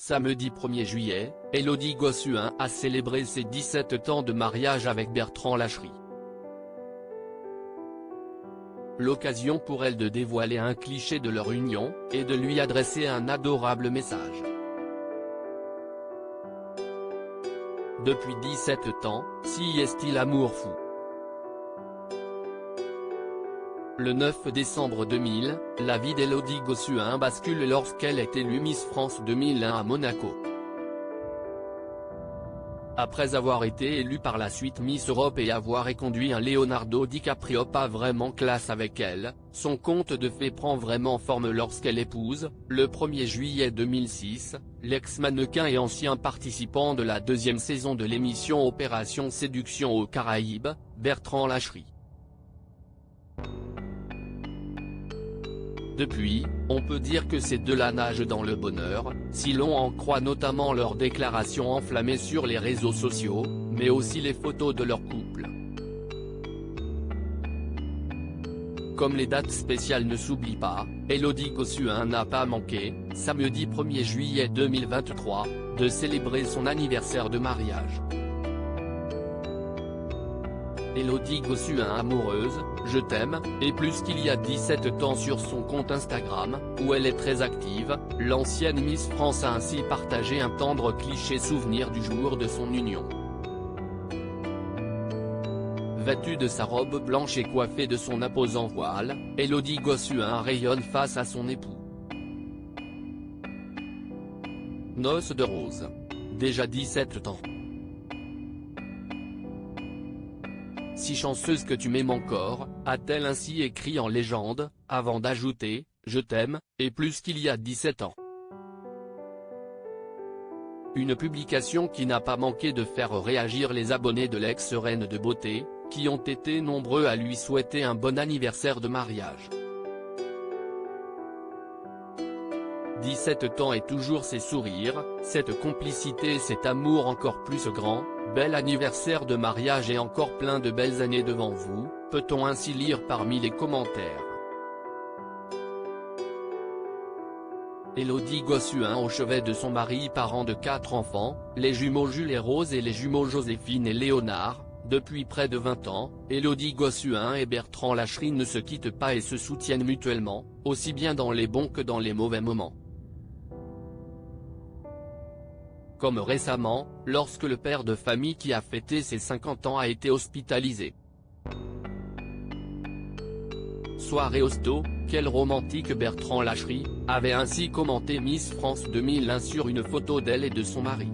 Samedi 1er juillet, Élodie Gossuin a célébré ses 17 ans de mariage avec Bertrand Lacherie. L'occasion pour elle de dévoiler un cliché de leur union, et de lui adresser un adorable message. Depuis 17 ans, si est-il amour fou. Le 9 décembre 2000, la vie d'Élodie Gossuin bascule lorsqu'elle est élue Miss France 2001 à Monaco. Après avoir été élue par la suite Miss Europe et avoir éconduit un Leonardo DiCaprio pas vraiment classe avec elle, son conte de fées prend vraiment forme lorsqu'elle épouse, le 1er juillet 2006, l'ex-mannequin et ancien participant de la deuxième saison de l'émission Opération Séduction aux Caraïbes, Bertrand Lacherie. Depuis, on peut dire que ces deux-là nagent dans le bonheur, si l'on en croit notamment leurs déclarations enflammées sur les réseaux sociaux, mais aussi les photos de leur couple. Comme les dates spéciales ne s'oublient pas, Élodie Gossuin n'a pas manqué, samedi 1er juillet 2023, de célébrer son anniversaire de mariage. Élodie Gossuin amoureuse, je t'aime, et plus qu'il y a 17 ans sur son compte Instagram, où elle est très active, l'ancienne Miss France a ainsi partagé un tendre cliché souvenir du jour de son union. Vêtue de sa robe blanche et coiffée de son imposant voile, Élodie Gossuin rayonne face à son époux. Noces de rose. Déjà 17 ans. Si chanceuse que tu m'aimes encore, a-t-elle ainsi écrit en légende, avant d'ajouter « Je t'aime », et plus qu'il y a 17 ans. Une publication qui n'a pas manqué de faire réagir les abonnés de l'ex-reine de beauté, qui ont été nombreux à lui souhaiter un bon anniversaire de mariage. 17 ans et toujours ces sourires, cette complicité et cet amour encore plus grand, bel anniversaire de mariage et encore plein de belles années devant vous, peut-on ainsi lire parmi les commentaires. Élodie Gossuin au chevet de son mari parent de 4 enfants, les jumeaux Jules et Rose et les jumeaux Joséphine et Léonard, depuis près de 20 ans, Élodie Gossuin et Bertrand Lacherie ne se quittent pas et se soutiennent mutuellement, aussi bien dans les bons que dans les mauvais moments. Comme récemment, lorsque le père de famille qui a fêté ses 50 ans a été hospitalisé. Soirée hosto, quel romantique Bertrand Lacherie, avait ainsi commenté Miss France 2001 sur une photo d'elle et de son mari.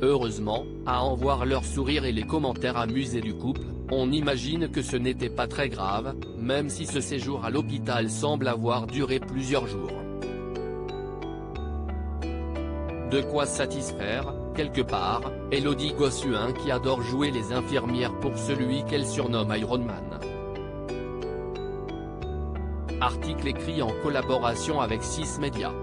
Heureusement, à en voir leur sourire et les commentaires amusés du couple, on imagine que ce n'était pas très grave, même si ce séjour à l'hôpital semble avoir duré plusieurs jours. De quoi satisfaire, quelque part, Élodie Gossuin qui adore jouer les infirmières pour celui qu'elle surnomme Iron Man. Article écrit en collaboration avec 6 Médias.